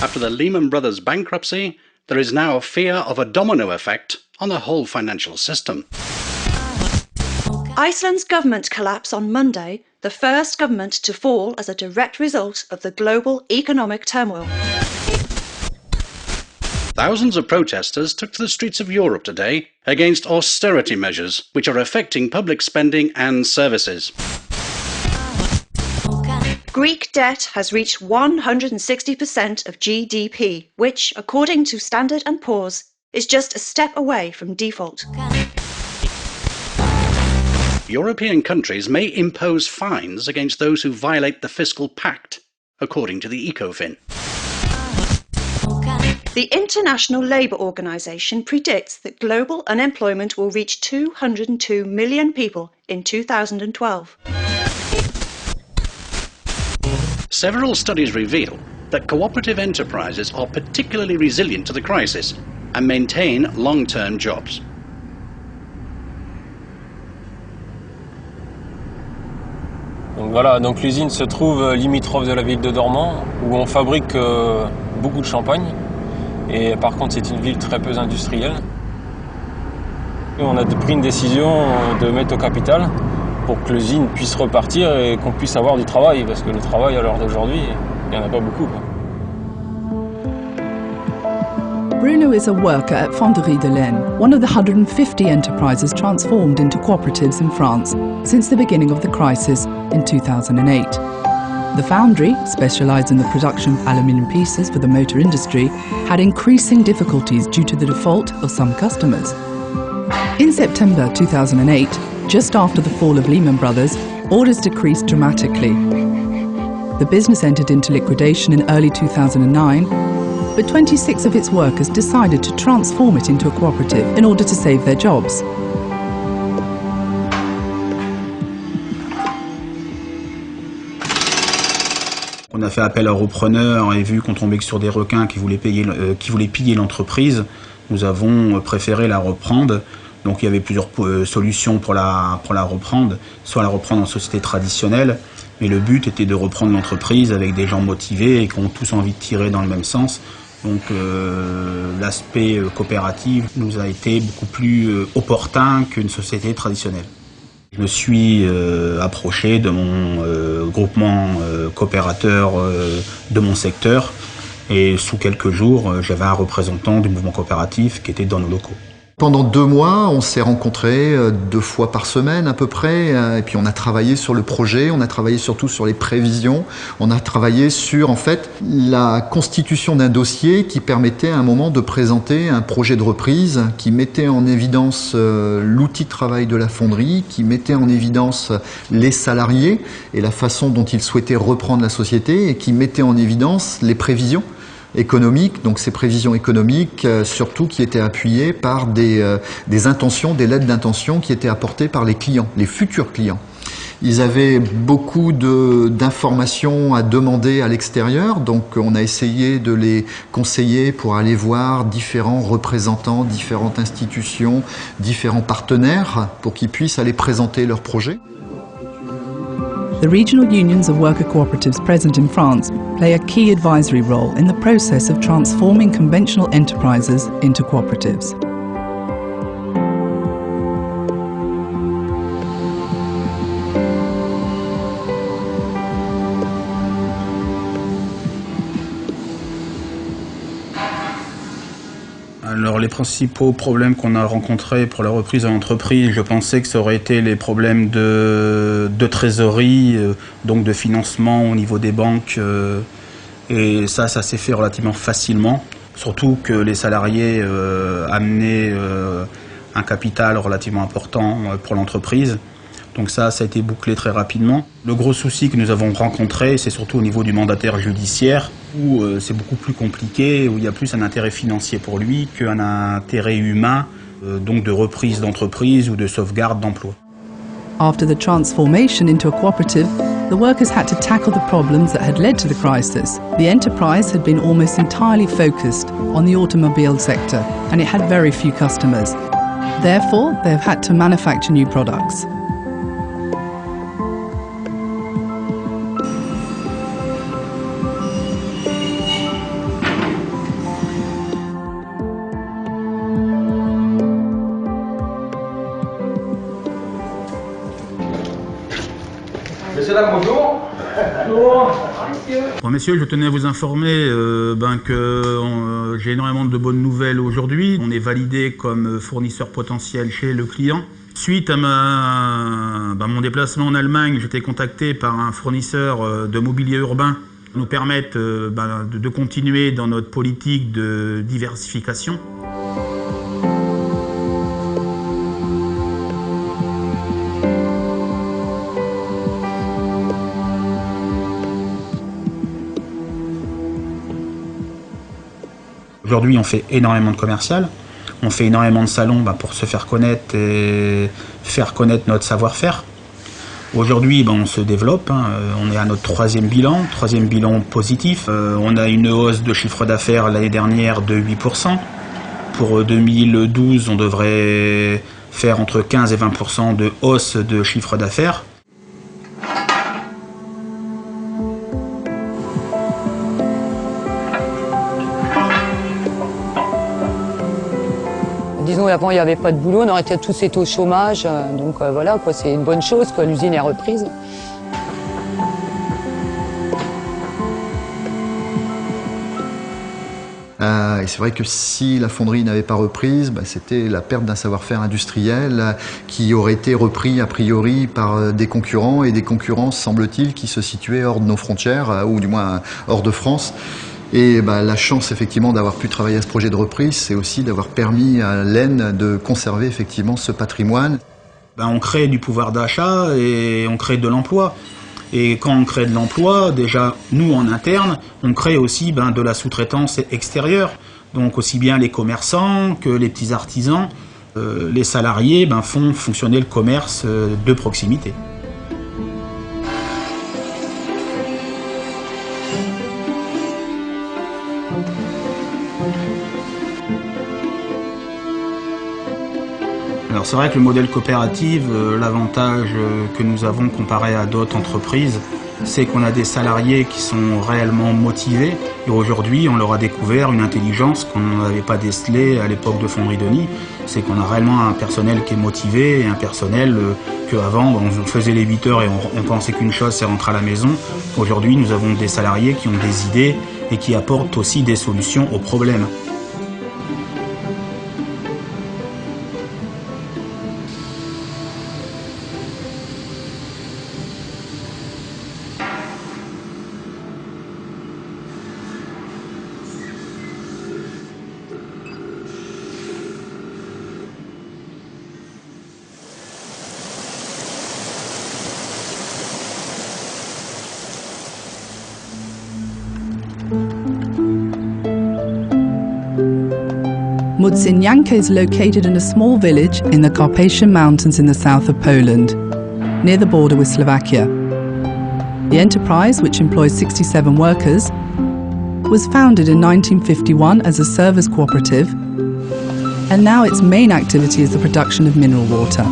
After the Lehman Brothers bankruptcy, there is now a fear of a domino effect on the whole financial system. Iceland's government collapse on Monday, the first government to fall as a direct result of the global economic turmoil. Thousands of protesters took to the streets of Europe today against austerity measures which are affecting public spending and services. Greek debt has reached 160% of GDP, which, according to Standard & Poor's, is just a step away from default. European countries may impose fines against those who violate the fiscal pact, according to the ECOFIN. The International Labour Organization predicts that global unemployment will reach 202 million people in 2012. Several studies reveal that cooperative enterprises are particularly resilient to the crisis and maintain long-term jobs. Donc voilà, donc l'usine se trouve limitrophe de la ville de Dormans, où on fabrique beaucoup de champagne. Et par contre, c'est une ville très peu industrielle. On a pris une décision de mettre au capital pour que l'usine puisse repartir et qu'on puisse avoir du travail, parce que le travail à l'heure d'aujourd'hui, il n'y en a pas beaucoup, quoi. Bruno is a worker at Fonderie de Laine, one of the 150 enterprises transformed into cooperatives in France since the beginning of the crisis in 2008. The foundry, specialised in the production of aluminium pieces for the motor industry, had increasing difficulties due to the default of some customers. In September 2008, just after the fall of Lehman Brothers, orders decreased dramatically. The business entered into liquidation in early 2009, but 26 of its workers decided to transform it into a cooperative in order to save their jobs. On a fait appel à repreneurs et vu qu'on tombait sur des requins qui voulaient piller l'entreprise, nous avons préféré la reprendre. Donc il y avait plusieurs solutions pour la reprendre, soit la reprendre en société traditionnelle, mais le but était de reprendre l'entreprise avec des gens motivés et qui ont tous envie de tirer dans le même sens. Donc l'aspect coopératif nous a été beaucoup plus opportun qu'une société traditionnelle. Je me suis approché de mon groupement coopérateur de mon secteur et sous quelques jours, j'avais un représentant du mouvement coopératif qui était dans nos locaux. Pendant 2 mois, on s'est rencontrés 2 fois par semaine à peu près, et puis on a travaillé sur le projet, on a travaillé surtout sur les prévisions, on a travaillé sur en fait la constitution d'un dossier qui permettait à un moment de présenter un projet de reprise qui mettait en évidence l'outil de travail de la fonderie, qui mettait en évidence les salariés et la façon dont ils souhaitaient reprendre la société et qui mettait en évidence les prévisions économiques, donc ces prévisions économiques surtout qui étaient appuyées par des intentions, des lettres d'intention qui étaient apportées par les clients, les futurs clients. Ils avaient beaucoup d'informations à demander à l'extérieur, donc on a essayé de les conseiller pour aller voir différents représentants, différentes institutions, différents partenaires pour qu'ils puissent aller présenter leurs projets. The regional unions of worker cooperatives present in France play a key advisory role in the process of transforming conventional enterprises into cooperatives. Alors les principaux problèmes qu'on a rencontrés pour la reprise de l'entreprise, je pensais que ça aurait été les problèmes de trésorerie, donc de financement au niveau des banques, et ça s'est fait relativement facilement, surtout que les salariés amenaient un capital relativement important pour l'entreprise. Donc ça a été bouclé très rapidement. Le gros souci que nous avons rencontré, c'est surtout au niveau du mandataire judiciaire, où c'est beaucoup plus compliqué, où il y a plus un intérêt financier pour lui qu'un intérêt humain, donc de reprise d'entreprise ou de sauvegarde d'emploi. After the transformation into a cooperative, the workers had to tackle the problems that had led to the crisis. The enterprise had been almost entirely focused on the automobile sector, and it had very few customers. Therefore, they have had to manufacture new products. Monsieur, dame, bonjour. Bonjour. Bon, messieurs, je tenais à vous informer que j'ai énormément de bonnes nouvelles aujourd'hui. On est validé comme fournisseur potentiel chez le client. Suite à mon déplacement en Allemagne, j'étais contacté par un fournisseur de mobilier urbain qui nous permettent de continuer dans notre politique de diversification. Aujourd'hui, on fait énormément de commercial, on fait énormément de salons pour se faire connaître et faire connaître notre savoir-faire. Aujourd'hui, on se développe, on est à notre troisième bilan positif. On a une hausse de chiffre d'affaires l'année dernière de 8%. Pour 2012, on devrait faire entre 15 et 20% de hausse de chiffre d'affaires. Disons, avant, il n'y avait pas de boulot, on aurait été tous été au chômage. Donc voilà, c'est une bonne chose, l'usine est reprise. Et c'est vrai que si la fonderie n'avait pas reprise, c'était la perte d'un savoir-faire industriel qui aurait été repris a priori par des concurrents, et des concurrents, semble-t-il, qui se situaient hors de nos frontières, ou du moins hors de France. Et la chance effectivement d'avoir pu travailler à ce projet de reprise, c'est aussi d'avoir permis à l'Aisne de conserver effectivement ce patrimoine. On crée du pouvoir d'achat et on crée de l'emploi. Et quand on crée de l'emploi, déjà nous en interne, on crée aussi de la sous-traitance extérieure. Donc aussi bien les commerçants que les petits artisans, les salariés font fonctionner le commerce de proximité. Alors c'est vrai que le modèle coopérative, l'avantage que nous avons comparé à d'autres entreprises, c'est qu'on a des salariés qui sont réellement motivés. Et aujourd'hui, on leur a découvert une intelligence qu'on n'avait pas décelée à l'époque de Fonderie Denis. C'est qu'on a réellement un personnel qui est motivé et un personnel qu'avant, on faisait les 8 heures et on pensait qu'une chose, c'est rentrer à la maison. Aujourd'hui, nous avons des salariés qui ont des idées et qui apportent aussi des solutions aux problèmes. Mudzynianka is located in a small village in the Carpathian Mountains in the south of Poland, near the border with Slovakia. The enterprise, which employs 67 workers, was founded in 1951 as a service cooperative, and now its main activity is the production of mineral water.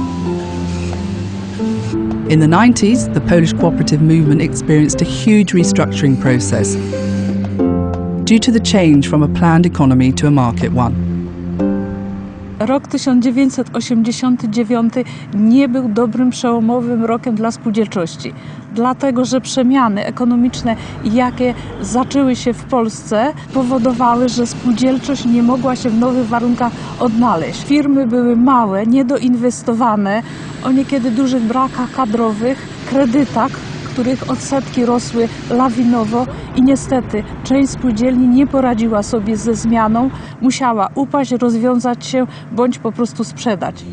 In the 90s, the Polish cooperative movement experienced a huge restructuring process due to the change from a planned economy to a market one. Rok 1989 nie był dobrym, przełomowym rokiem dla spółdzielczości, dlatego że przemiany ekonomiczne, jakie zaczęły się w Polsce, powodowały, że spółdzielczość nie mogła się w nowych warunkach odnaleźć. Firmy były małe, niedoinwestowane, o niekiedy dużych brakach kadrowych, kredytach, których odsetki rosły lawinowo i niestety część spółdzielni nie poradziła sobie ze zmianą, musiała upaść, rozwiązać się bądź po prostu sprzedać.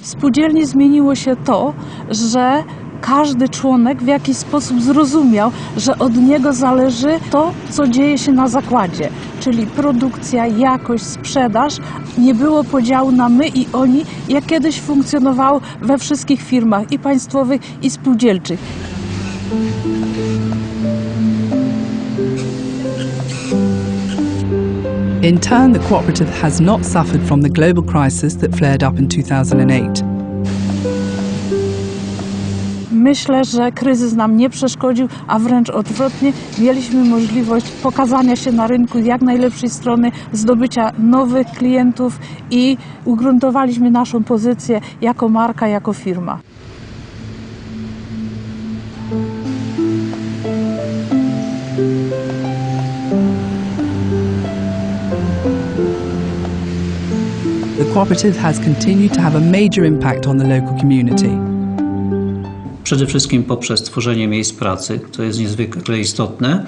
W spółdzielni zmieniło się to, że każdy członek w jakiś sposób zrozumiał, że od niego zależy to, co dzieje się na zakładzie, czyli produkcja, jakość, sprzedaż. Nie było podziału na my i oni, jak kiedyś funkcjonowało we wszystkich firmach i państwowych, i spółdzielczych. In turn, the cooperative has not suffered from the global crisis that flared up in 2008. Myślę, że kryzys nam nie przeszkodził, a wręcz odwrotnie, mieliśmy możliwość pokazania się na rynku z jak najlepszej strony, zdobycia nowych klientów i ugruntowaliśmy naszą pozycję jako marka, jako firma. The cooperative has continued to have a major impact on the local community. Przede wszystkim poprzez tworzenie miejsc pracy, to jest niezwykle istotne,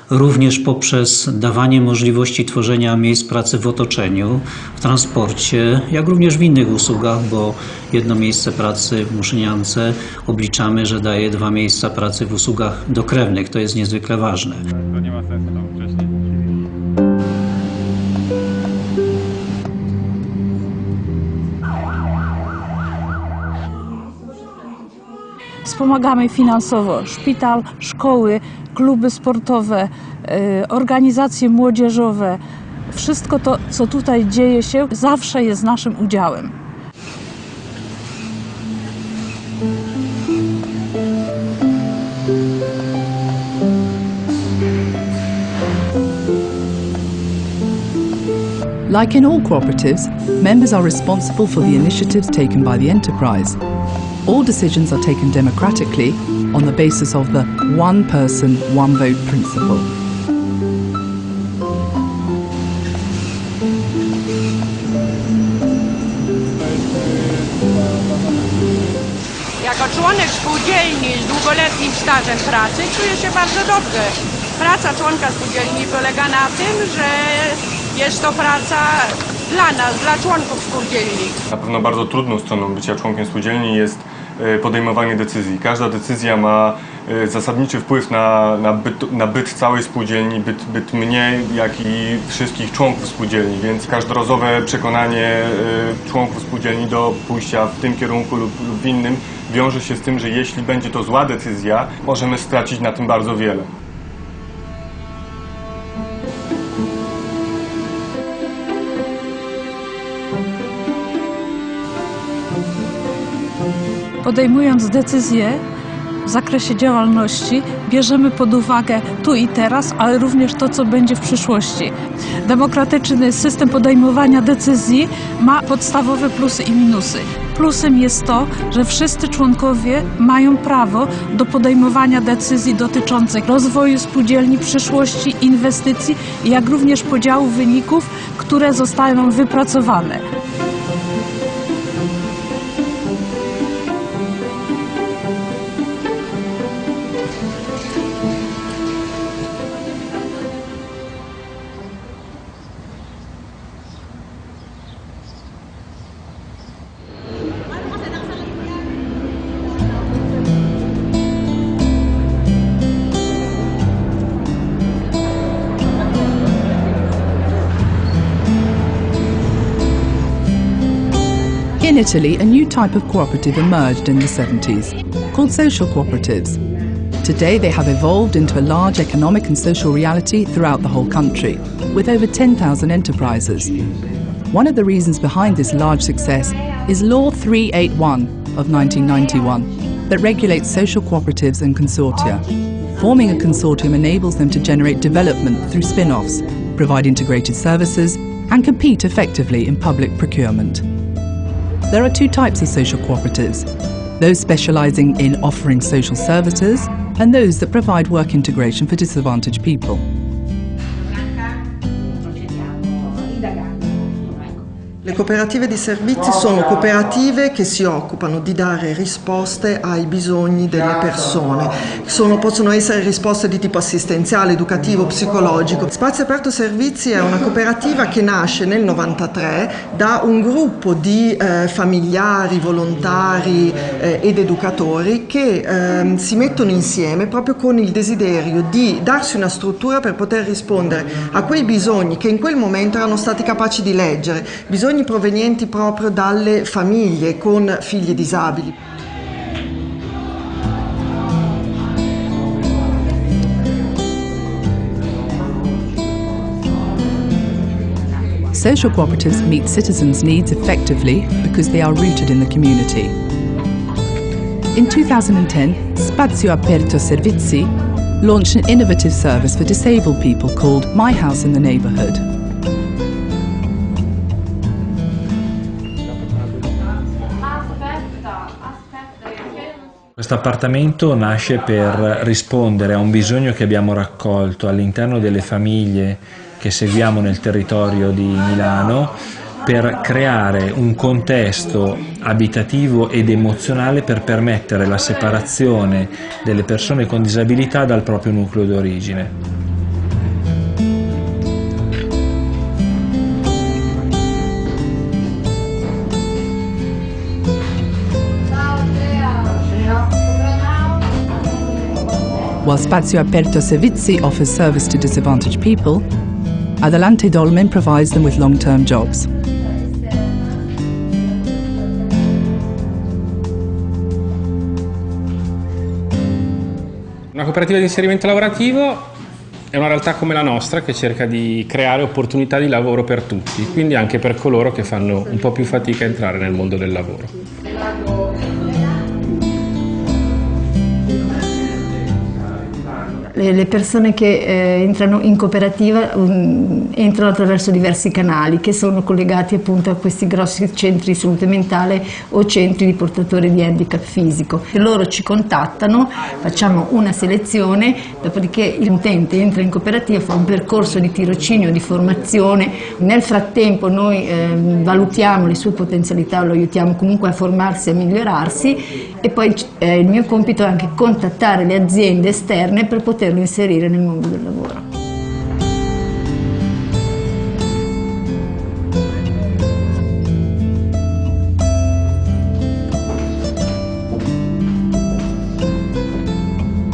również poprzez dawanie możliwości tworzenia miejsc pracy w otoczeniu, w transporcie, jak również w innych usługach, bo jedno miejsce pracy w Muszyniance obliczamy, że daje 2 miejsca pracy w usługach dokrewnych. To jest niezwykle ważne. To nie ma sensu tam wcześniej. Wspomagamy finansowo szpital, szkoły, kluby sportowe, organizacje młodzieżowe. Wszystko to, co tutaj dzieje się, zawsze jest naszym udziałem. Like in all cooperatives, members are responsible for the initiatives taken by the enterprise. All decisions are taken democratically on the basis of the one person, one vote principle. Jako członek spółdzielni z długoletnim stażem pracy czuję się bardzo dobrze. Praca członka spółdzielni polega na tym, że jest to praca dla nas, dla członków spółdzielni. Na pewno bardzo trudną stroną bycia członkiem spółdzielni jest podejmowanie decyzji. Każda decyzja ma zasadniczy wpływ na byt całej spółdzielni, byt mnie, jak i wszystkich członków spółdzielni, więc każdorazowe przekonanie członków spółdzielni do pójścia w tym kierunku lub w innym wiąże się z tym, że jeśli będzie to zła decyzja, możemy stracić na tym bardzo wiele. Podejmując decyzje w zakresie działalności, bierzemy pod uwagę tu i teraz, ale również to, co będzie w przyszłości. Demokratyczny system podejmowania decyzji ma podstawowe plusy i minusy. Plusem jest to, że wszyscy członkowie mają prawo do podejmowania decyzji dotyczących rozwoju spółdzielni, przyszłości, inwestycji, jak również podziału wyników, które zostaną wypracowane. In Italy, a new type of cooperative emerged in the 70s, called social cooperatives. Today they have evolved into a large economic and social reality throughout the whole country, with over 10,000 enterprises. One of the reasons behind this large success is Law 381 of 1991 that regulates social cooperatives and consortia. Forming a consortium enables them to generate development through spin-offs, provide integrated services, and compete effectively in public procurement. There are 2 types of social cooperatives, those specialising in offering social services and those that provide work integration for disadvantaged people. Le cooperative di servizi sono cooperative che si occupano di dare risposte ai bisogni delle persone. Possono essere risposte di tipo assistenziale, educativo, psicologico. Spazio Aperto Servizi è una cooperativa che nasce nel 93 da un gruppo di familiari, volontari ed educatori che si mettono insieme proprio con il desiderio di darsi una struttura per poter rispondere a quei bisogni che in quel momento erano stati capaci di leggere, bisogni provenienti proprio dalle famiglie con figli disabili. Social cooperatives meet citizens' needs effectively because they are rooted in the community. In 2010, Spazio Aperto Servizi launched an innovative service for disabled people called My House in the Neighbourhood. Questo appartamento nasce per rispondere a un bisogno che abbiamo raccolto all'interno delle famiglie che seguiamo nel territorio di Milano, per creare un contesto abitativo ed emozionale per permettere la separazione delle persone con disabilità dal proprio nucleo d'origine. While Spazio Aperto Servizi offers service to disadvantaged people, Adelante Dolmen provides them with long-term jobs. Una cooperativa di inserimento lavorativo è una realtà come la nostra che cerca di creare opportunità di lavoro per tutti, quindi anche per coloro che fanno un po' più fatica a entrare nel mondo del lavoro. Le persone che entrano in cooperativa entrano attraverso diversi canali che sono collegati appunto a questi grossi centri di salute mentale o centri di portatori di handicap fisico. E loro ci contattano, facciamo una selezione, dopodiché l'utente entra in cooperativa, fa un percorso di tirocinio, di formazione. Nel frattempo noi valutiamo le sue potenzialità, lo aiutiamo comunque a formarsi, a migliorarsi, e poi il mio compito è anche contattare le aziende esterne per poterlo inserire nel mondo del lavoro.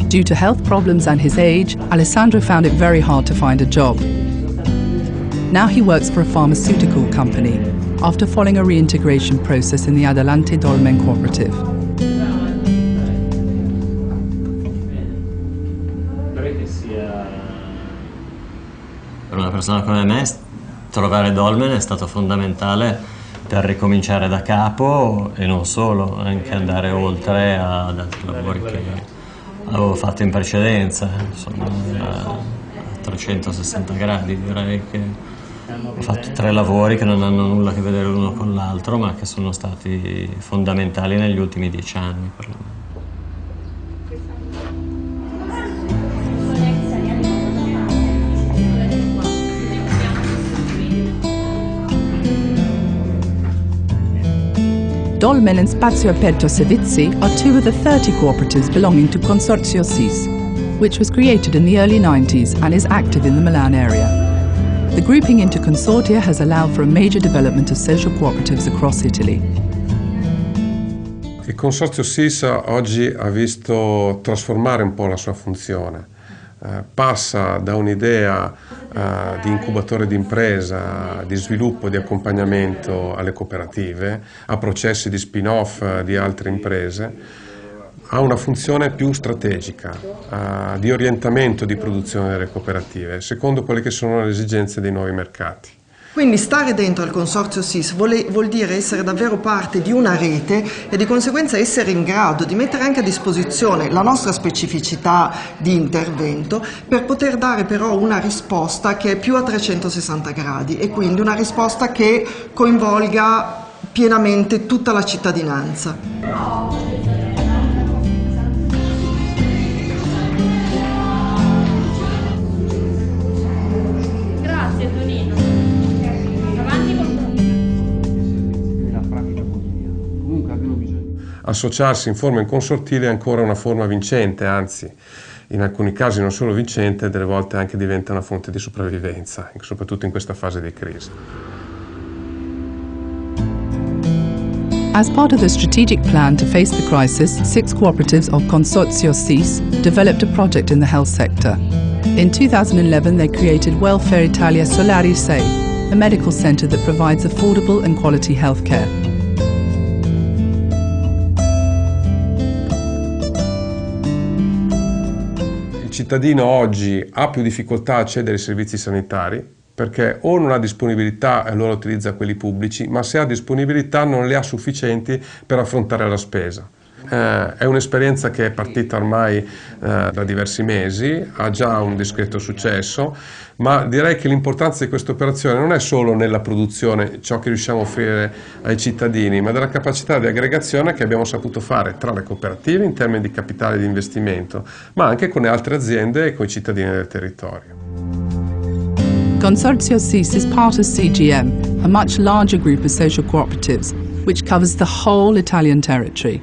Due to health problems and his age, Alessandro found it very hard to find a job. Now he works for a pharmaceutical company after following a reintegration process in the Adelante Dolmen cooperative. Per una persona come me trovare Dolmen è stato fondamentale per ricominciare da capo e non solo, anche andare oltre ad altri lavori che avevo fatto in precedenza, insomma a 360 gradi direi che ho fatto 3 lavori che non hanno nulla a che vedere l'uno con l'altro, ma che sono stati fondamentali negli ultimi 10 anni perlomeno. Dolmen and Spazio Aperto Servizi are 2 of the 30 cooperatives belonging to Consorzio CES, which was created in the early 90s and is active in the Milan area. The grouping into consortia has allowed for a major development of social cooperatives across Italy. Il Consorzio CES oggi ha visto trasformare un po' la sua funzione. Passa da un'idea di incubatore di impresa, di sviluppo, di accompagnamento alle cooperative, a processi di spin-off di altre imprese, a una funzione più strategica, di orientamento di produzione delle cooperative, secondo quelle che sono le esigenze dei nuovi mercati. Quindi stare dentro al Consorzio CES vuol dire essere davvero parte di una rete e di conseguenza essere in grado di mettere anche a disposizione la nostra specificità di intervento per poter dare però una risposta che è più a 360 gradi e quindi una risposta che coinvolga pienamente tutta la cittadinanza. Associarsi in forma consortile è ancora una forma vincente, anzi in alcuni casi non solo vincente, delle volte anche diventa una fonte di sopravvivenza, soprattutto in questa fase di crisi. As part of the strategic plan to face the crisis, 6 cooperatives of Consorzio CES developed a project in the health sector. In 2011, they created Welfare Italia Solari 6, a medical centre that provides affordable and quality healthcare. Il cittadino oggi ha più difficoltà a accedere ai servizi sanitari perché o non ha disponibilità e allora utilizza quelli pubblici, ma se ha disponibilità non le ha sufficienti per affrontare la spesa. È un'esperienza che è partita ormai da diversi mesi, ha già un discreto successo, ma direi che l'importanza di questa operazione non è solo nella produzione, ciò che riusciamo a offrire ai cittadini, ma della capacità di aggregazione che abbiamo saputo fare tra le cooperative in termini di capitale di investimento, ma anche con le altre aziende e con i cittadini del territorio. Consorzio CECOP is part of CGM, a much larger group of social cooperatives, which covers the whole Italian territory.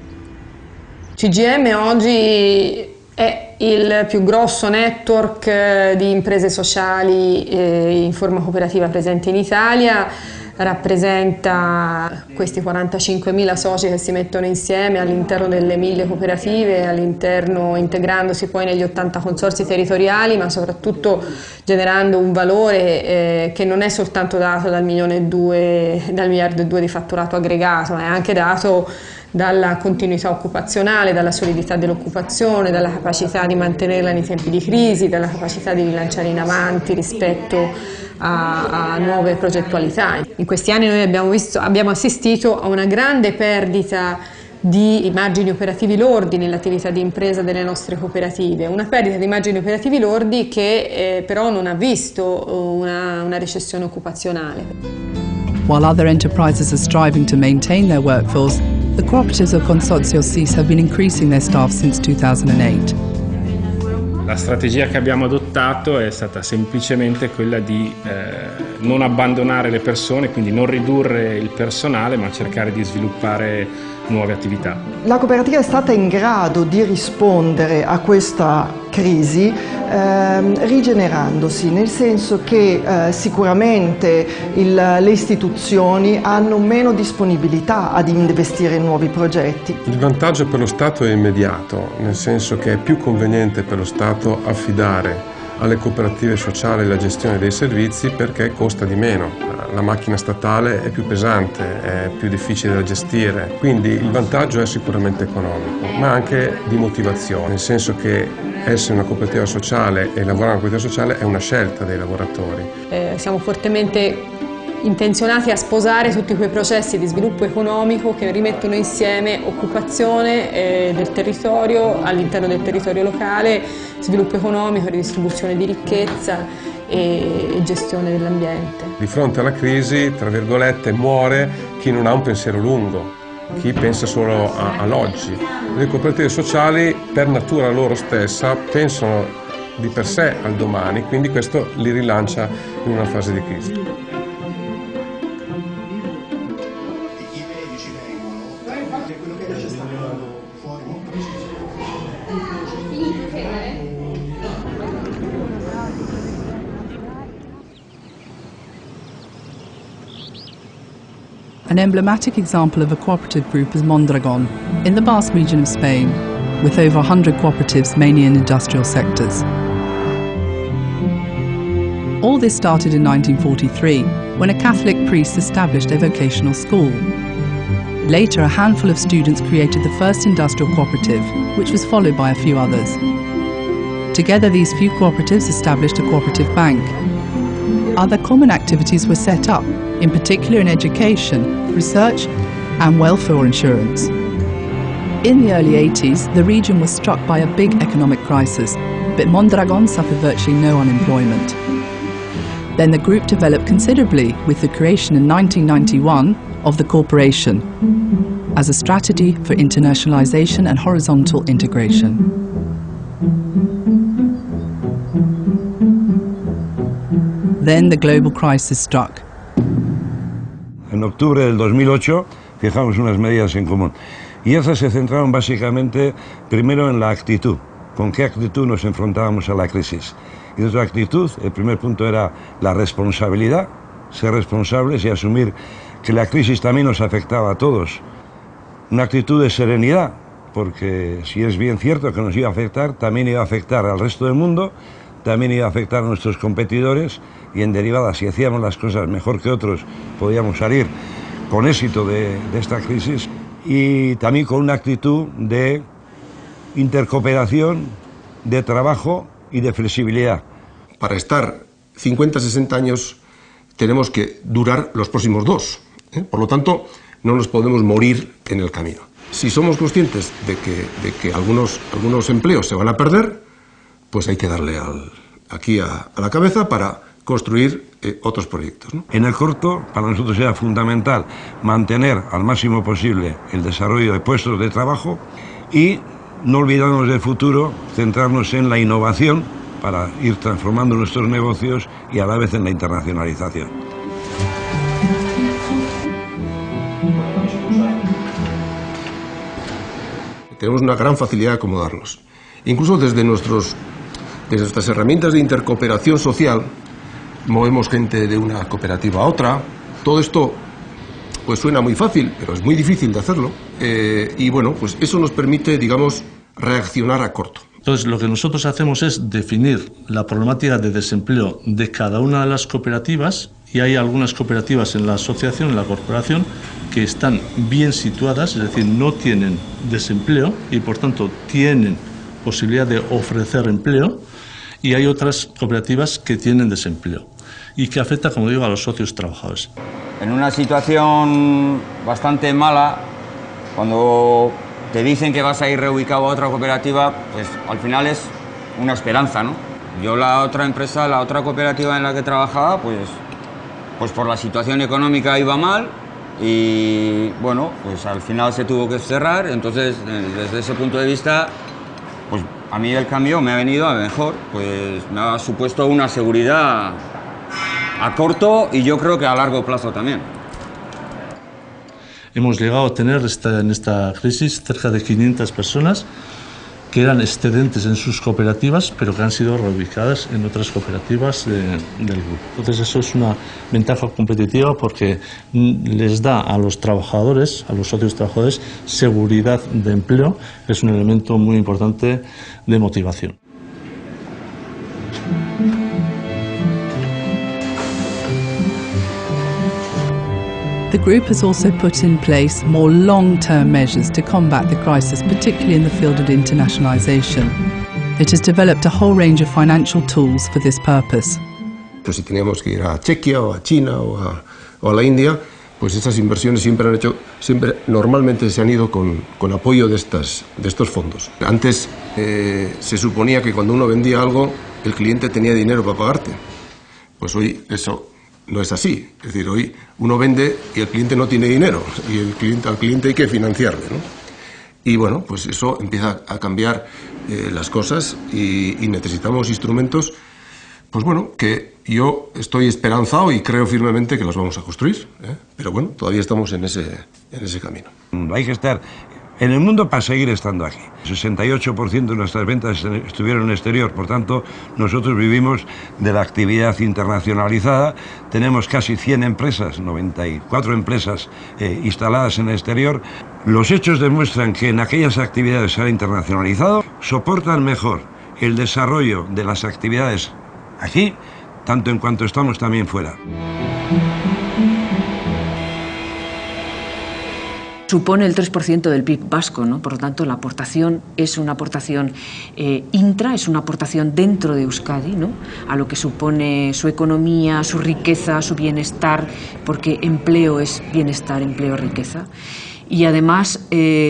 CGM oggi è il più grosso network di imprese sociali in forma cooperativa presente in Italia, rappresenta questi 45.000 soci che si mettono insieme all'interno delle 1.000 cooperative, all'interno integrandosi poi negli 80 consorzi territoriali, ma soprattutto generando un valore che non è soltanto dato dal 1,2 miliardi di fatturato aggregato, ma è anche dato dalla continuità occupazionale, dalla solidità dell'occupazione, dalla capacità di mantenerla nei tempi di crisi, dalla capacità di rilanciare in avanti rispetto a nuove progettualità. In questi anni noi abbiamo assistito a una grande perdita di margini operativi lordi nell'attività di impresa delle nostre cooperative, una perdita di margini operativi lordi che però non ha visto una recessione occupazionale. While other enterprises are striving to maintain their workforce, the cooperatives of Consorzio CECOP have been increasing their staff since 2008. La strategia che abbiamo adottato è stata semplicemente quella di non abbandonare le persone, quindi non ridurre il personale, ma cercare di sviluppare nuove attività. La cooperativa è stata in grado di rispondere a questa crisi rigenerandosi, nel senso che sicuramente le istituzioni hanno meno disponibilità ad investire in nuovi progetti. Il vantaggio per lo Stato è immediato, nel senso che è più conveniente per lo Stato affidare alle cooperative sociali la gestione dei servizi perché costa di meno. La macchina statale è più pesante, è più difficile da gestire, quindi il vantaggio è sicuramente economico, ma anche di motivazione, nel senso che essere una cooperativa sociale e lavorare in una cooperativa sociale è una scelta dei lavoratori. Siamo fortemente intenzionati a sposare tutti quei processi di sviluppo economico che rimettono insieme occupazione del territorio all'interno del territorio locale, sviluppo economico, ridistribuzione di ricchezza e gestione dell'ambiente. Di fronte alla crisi, tra virgolette, muore chi non ha un pensiero lungo, chi pensa solo all'oggi. Le cooperative sociali, per natura loro stessa, pensano di per sé al domani, quindi questo li rilancia in una fase di crisi. An emblematic example of a cooperative group is Mondragon, in the Basque region of Spain, with over 100 cooperatives mainly in industrial sectors. All this started in 1943, when a Catholic priest established a vocational school. Later, a handful of students created the first industrial cooperative, which was followed by a few others. Together, these few cooperatives established a cooperative bank. Other common activities were set up, in particular in education, research and welfare insurance. In the early 80s, the region was struck by a big economic crisis, but Mondragon suffered virtually no unemployment. Then the group developed considerably with the creation in 1991 of the corporation as a strategy for internationalization and horizontal integration. Then the global crisis struck. En octubre del 2008 fijamos unas medidas en común y esas se centraron básicamente primero en la actitud, con qué actitud nos enfrentábamos a la crisis. Y nuestra actitud, el primer punto era la responsabilidad, ser responsables y asumir que la crisis también nos afectaba a todos. Una actitud de serenidad, porque si es bien cierto que nos iba a afectar, también iba a afectar al resto del mundo, también iba a afectar a nuestros competidores y en derivada, si hacíamos las cosas mejor que otros, podíamos salir con éxito de esta crisis y también con una actitud de intercooperación, de trabajo y de flexibilidad. Para estar 50-60 años tenemos que durar los próximos 2, Por lo tanto, no nos podemos morir en el camino. Si somos conscientes de que algunos empleos se van a perder, pues hay que darle aquí a la cabeza para construir otros proyectos, ¿no? En el corto, para nosotros era fundamental mantener al máximo posible el desarrollo de puestos de trabajo y no olvidarnos del futuro, centrarnos en la innovación para ir transformando nuestros negocios y a la vez en la internacionalización. Tenemos una gran facilidad de acomodarnos. Incluso desde nuestras herramientas de intercooperación social, movemos gente de una cooperativa a otra. Todo esto pues suena muy fácil, pero es muy difícil de hacerlo. Y bueno, pues eso nos permite, digamos, reaccionar a corto. Entonces, lo que nosotros hacemos es definir la problemática de desempleo de cada una de las cooperativas, y hay algunas cooperativas en la asociación, en la corporación, que están bien situadas, es decir, no tienen desempleo y por tanto tienen posibilidad de ofrecer empleo, y hay otras cooperativas que tienen desempleo y que afecta, como digo, a los socios trabajadores. En una situación bastante mala, cuando te dicen que vas a ir reubicado a otra cooperativa, pues al final es una esperanza, ¿no? Yo la otra empresa, la otra cooperativa en la que trabajaba, pues por la situación económica iba mal y bueno, pues al final se tuvo que cerrar. Entonces, desde ese punto de vista, pues a mí el cambio me ha venido a mejor, pues me ha supuesto una seguridad a corto y yo creo que a largo plazo también. Hemos llegado a tener en esta crisis cerca de 500 personas que eran excedentes en sus cooperativas, pero que han sido reubicadas en otras cooperativas del grupo. Entonces eso es una ventaja competitiva porque les da a los trabajadores, a los socios trabajadores, seguridad de empleo, que es un elemento muy importante de motivación. The group has also put in place more long-term measures to combat the crisis, particularly in the field of internationalisation. It has developed a whole range of financial tools for this purpose. Pues si teníamos que ir a Chequia o a China o a la India, pues esas inversiones siempre normalmente se han ido con apoyo de estos fondos. Antes se suponía que cuando uno vendía algo, el cliente tenía dinero para pagarte. Pues hoy eso no es así. Es decir, hoy uno vende y el cliente no tiene dinero y al cliente hay que financiarle, ¿no? Y bueno, pues eso empieza a cambiar las cosas y necesitamos instrumentos, pues bueno, que yo estoy esperanzado y creo firmemente que los vamos a construir, ¿eh? Pero bueno, todavía estamos en ese camino. Hay que estar en el mundo para seguir estando aquí. 68% de nuestras ventas estuvieron en el exterior, por tanto, nosotros vivimos de la actividad internacionalizada. Tenemos casi 100 empresas, 94 empresas instaladas en el exterior. Los hechos demuestran que en aquellas actividades se han internacionalizado, soportan mejor el desarrollo de las actividades aquí, tanto en cuanto estamos también fuera. Supone el 3% del PIB vasco, ¿no? Por lo tanto, la aportación es una aportación intra, es una aportación dentro de Euskadi, ¿no? A lo que supone su economía, su riqueza, su bienestar, porque empleo es bienestar, empleo es riqueza. Y además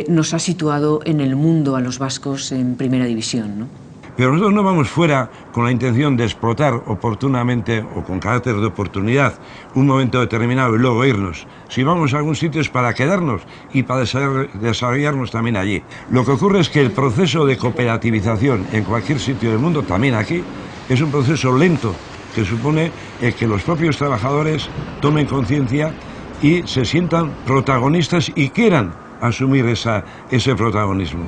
nos ha situado en el mundo a los vascos en primera división, ¿no? Pero nosotros no vamos fuera con la intención de explotar oportunamente o con carácter de oportunidad un momento determinado y luego irnos. Si vamos a algún sitio es para quedarnos y para desarrollarnos también allí. Lo que ocurre es que el proceso de cooperativización en cualquier sitio del mundo, también aquí, es un proceso lento que supone que los propios trabajadores tomen conciencia y se sientan protagonistas y quieran asumir ese protagonismo.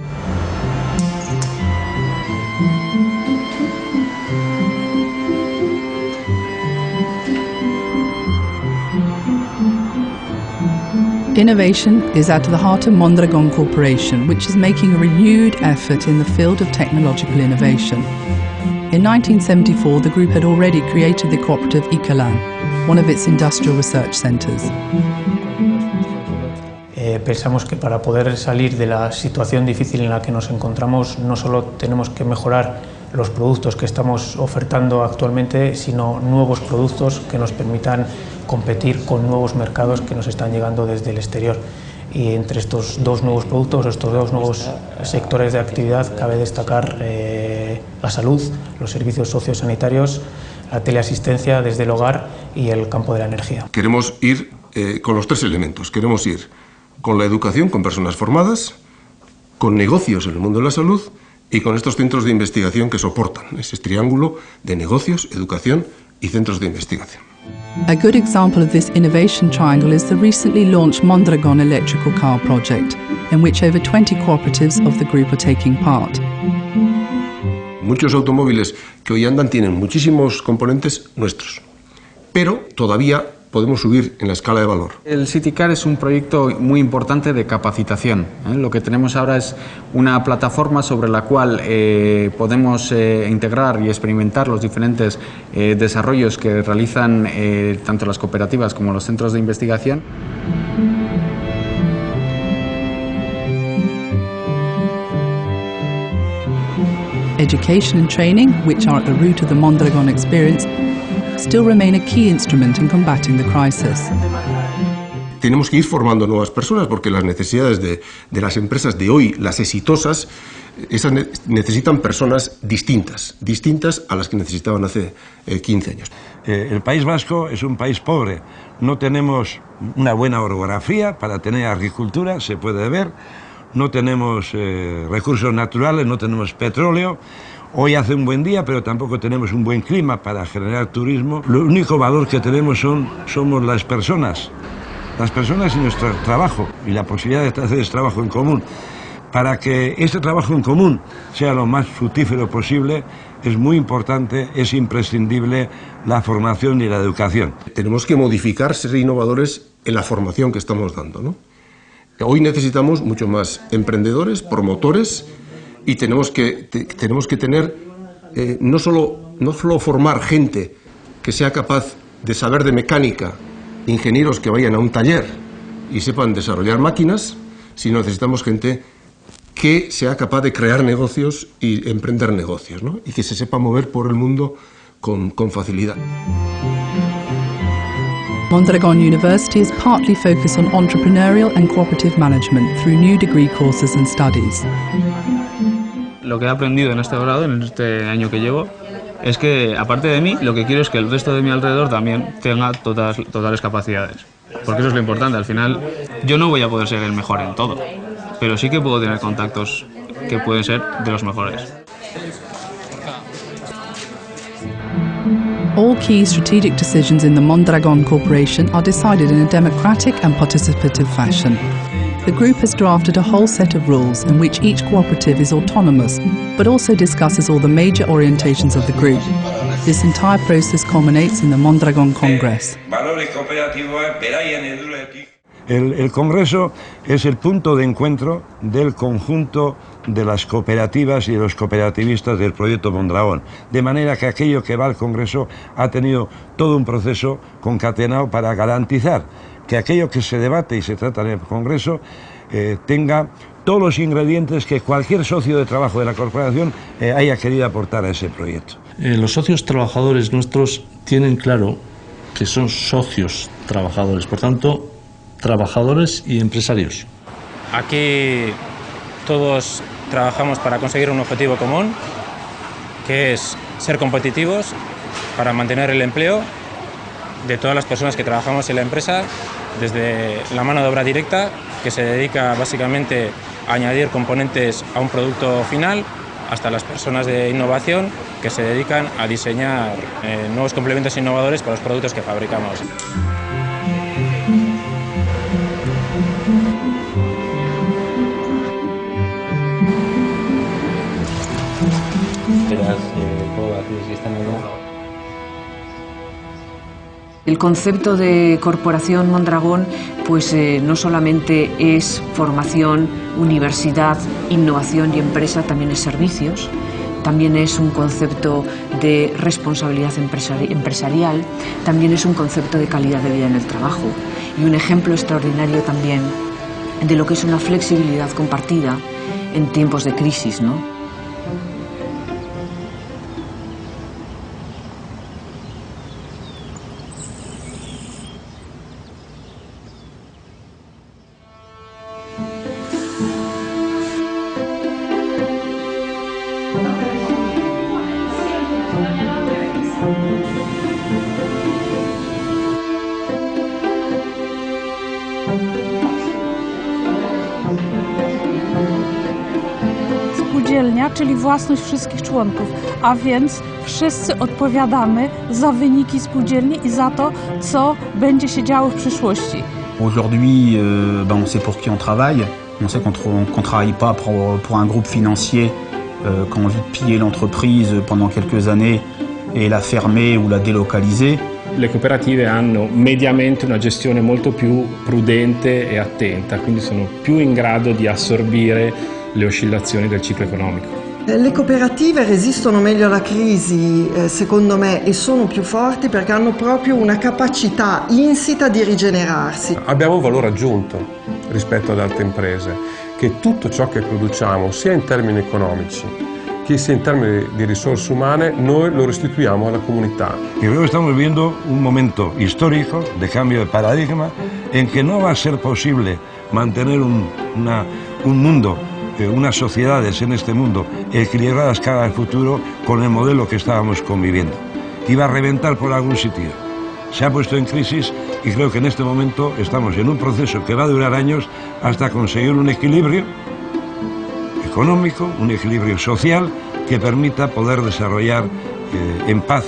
Innovation is at the heart of Mondragon Corporation, which is making a renewed effort in the field of technological innovation. In 1974, the group had already created the cooperative Italia, one of its industrial research centres. Pensamos que para poder salir de la situación difícil en la que nos encontramos, no solo tenemos que mejorar los productos que estamos ofertando actualmente, sino nuevos productos que nos permitan competir con nuevos mercados que nos están llegando desde el exterior. Y entre estos dos nuevos productos, estos dos nuevos sectores de actividad, cabe destacar la salud, los servicios sociosanitarios, la teleasistencia desde el hogar y el campo de la energía. Queremos ir con los tres elementos. Queremos ir con la educación, con personas formadas, con negocios en el mundo de la salud y con estos centros de investigación que soportan ese triángulo de negocios, educación y centros de investigación. A good example of this innovation triangle is the recently launched Mondragon electrical car project, in which over 20 cooperatives of the group are taking part. Muchos automóviles que hoy andan tienen muchísimos componentes nuestros, pero todavía podemos subir en la escala de valor. El CityCar es un proyecto muy importante de capacitación. Lo que tenemos ahora es una plataforma sobre la cual podemos integrar y experimentar los diferentes desarrollos que realizan tanto las cooperativas como los centros de investigación. Education and training, which are at the root of the Mondragon experience, still remain a key instrument in combating the crisis. Tenemos que ir formando nuevas personas porque las necesidades de las empresas de hoy, las exitosas, esas necesitan personas distintas a las que necesitaban hace 15 años. El País Vasco es un país pobre. No tenemos una buena orografía para tener agricultura, se puede ver. No tenemos recursos naturales, no tenemos petróleo. Hoy hace un buen día, pero tampoco tenemos un buen clima para generar turismo. Lo único valor que tenemos somos las personas y nuestro trabajo y la posibilidad de hacer ese trabajo en común. Para que este trabajo en común sea lo más fructífero posible, es muy importante, es imprescindible la formación y la educación. Tenemos que modificar, ser innovadores en la formación que estamos dando, ¿no? Hoy necesitamos mucho más emprendedores, promotores, y tenemos que tener, no solo formar gente que sea capaz de saber de mecánica, ingenieros que vayan a un taller y sepan desarrollar máquinas, sino necesitamos gente que sea capaz de crear negocios y emprender negocios, ¿no? Y que se sepa mover por el mundo con facilidad. Mondragon University is partly focused on entrepreneurial and cooperative management through new degree courses and studies. Lo que he aprendido en este grado, en este año que llevo, es que, aparte de mí, lo que quiero es que el resto de mi alrededor también tenga totales capacidades. Porque eso es lo importante. Al final, yo no voy a poder ser el mejor en todo, pero sí que puedo tener contactos que pueden ser de los mejores. All key strategic decisions in the Mondragon Corporation are decided in a democratic and participative fashion. The group has drafted a whole set of rules in which each cooperative is autonomous, but also discusses all the major orientations of the group. This entire process culminates in the Mondragon Congress. El Congreso es el punto de encuentro del conjunto de las cooperativas y de los cooperativistas del proyecto Mondragón, de manera que aquello que va al Congreso ha tenido todo un proceso concatenado para garantizar que aquello que se debate y se trata en el Congreso tenga todos los ingredientes que cualquier socio de trabajo de la corporación haya querido aportar a ese proyecto. Los socios trabajadores nuestros tienen claro que son socios trabajadores, por tanto, trabajadores y empresarios. Aquí todos trabajamos para conseguir un objetivo común, que es ser competitivos para mantener el empleo de todas las personas que trabajamos en la empresa, desde la mano de obra directa, que se dedica básicamente a añadir componentes a un producto final, hasta las personas de innovación, que se dedican a diseñar nuevos complementos innovadores para los productos que fabricamos. El concepto de corporación Mondragón pues no solamente es formación, universidad, innovación y empresa, también es servicios, también es un concepto de responsabilidad empresarial, también es un concepto de calidad de vida en el trabajo y un ejemplo extraordinario también de lo que es una flexibilidad compartida en tiempos de crisis, ¿no? spółdzielnia, czyli własność wszystkich członków, a więc wszyscy odpowiadamy za wyniki spółdzielni i za to, co będzie się działo w przyszłości. Aujourd'hui, on sait pour qui on travaille. On sait qu'on travaille pas pour un groupe financier qui a envie de piller l'entreprise pendant quelques années e la fermer o la delocaliser. Le cooperative hanno mediamente una gestione molto più prudente e attenta, quindi sono più in grado di assorbire le oscillazioni del ciclo economico. Le cooperative resistono meglio alla crisi, secondo me, e sono più forti perché hanno proprio una capacità insita di rigenerarsi. Abbiamo un valore aggiunto rispetto ad altre imprese, che tutto ciò che produciamo, sia in termini economici, che sia in termini di risorse umane, noi lo restituiamo alla comunità. Y creo que estamos viviendo un momento histórico de cambio de paradigma en que no va a ser posible mantener un mundo, unas sociedades en este mundo equilibradas cara al futuro con el modelo que estábamos conviviendo. Iba a reventar por algún sitio. Se ha puesto en crisis y creo que en este momento estamos en un proceso que va a durar años hasta conseguir un equilibrio económico, un equilibrio social que permita poder desarrollar en paz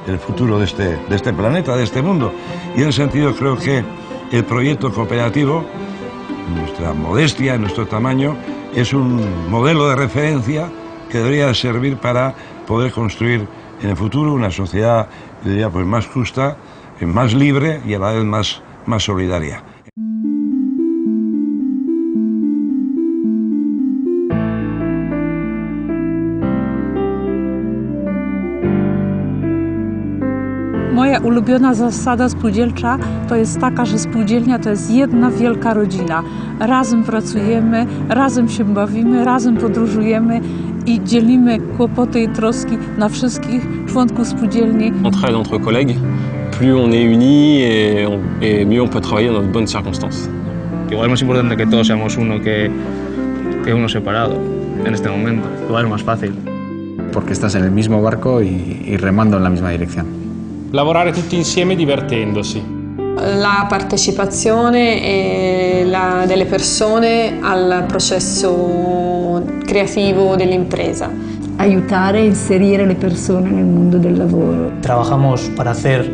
el futuro de este planeta, de este mundo. Y en ese sentido creo que el proyecto cooperativo, nuestra modestia, nuestro tamaño, es un modelo de referencia que debería servir para poder construir en el futuro una sociedad, diría, pues más justa, más libre y a la vez más solidaria. Moja ulubiona zasada spółdzielcza to jest taka, że spółdzielnia to jest jedna wielka rodzina. Razem pracujemy, razem się bawimy, razem podróżujemy i dzielimy kłopoty i troski na wszystkich członków spółdzielni. Entraide entre collègues, plus on est unis et mieux on peut travailler dans de bonnes circonstances. Igual es más importante que todos seamos uno que uno separado en este momento. Igual es más fácil. Porque estás en el mismo barco y remando en la misma dirección. Lavorare tutti insieme divertendosi. La partecipazione delle persone al processo creativo dell'impresa. Aiutare e inserire le persone nel mondo del lavoro. Trabajamos para hacer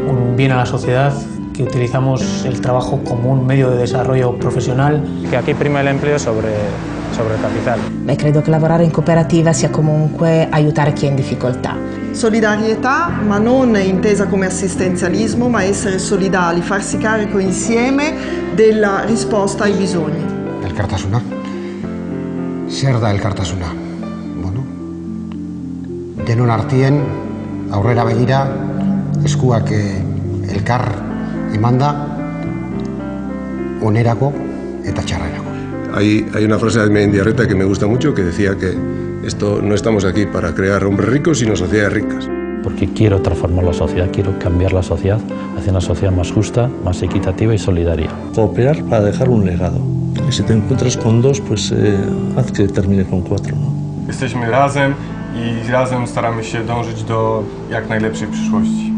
un bien a la sociedad, que utilizamos el trabajo como un medio de desarrollo profesional. Que aquí prima el empleo sobre il capitale. Beh, credo che lavorare in cooperativa sia comunque aiutare chi è in difficoltà. Solidarietà, ma non intesa come assistenzialismo, ma essere solidali, farsi carico insieme della risposta ai bisogni. Elkartasuna, zer da elkartasuna? Bueno, denon artien aurrera begira, eskuak elkar emanda, onerako eta txarrerako. Hay una frase de Mendiarreta que me gusta mucho que decía que no estamos aquí para crear hombres ricos, sino sociedades ricas. Porque quiero transformar la sociedad, quiero cambiar la sociedad hacia una sociedad más justa, más equitativa y solidaria. Cooperar para dejar un legado. Y si te encuentras con dos, pues haz que termine con cuatro, ¿no? Jesteśmy razem i razem staramy się dążyć do jak najlepszej przyszłości.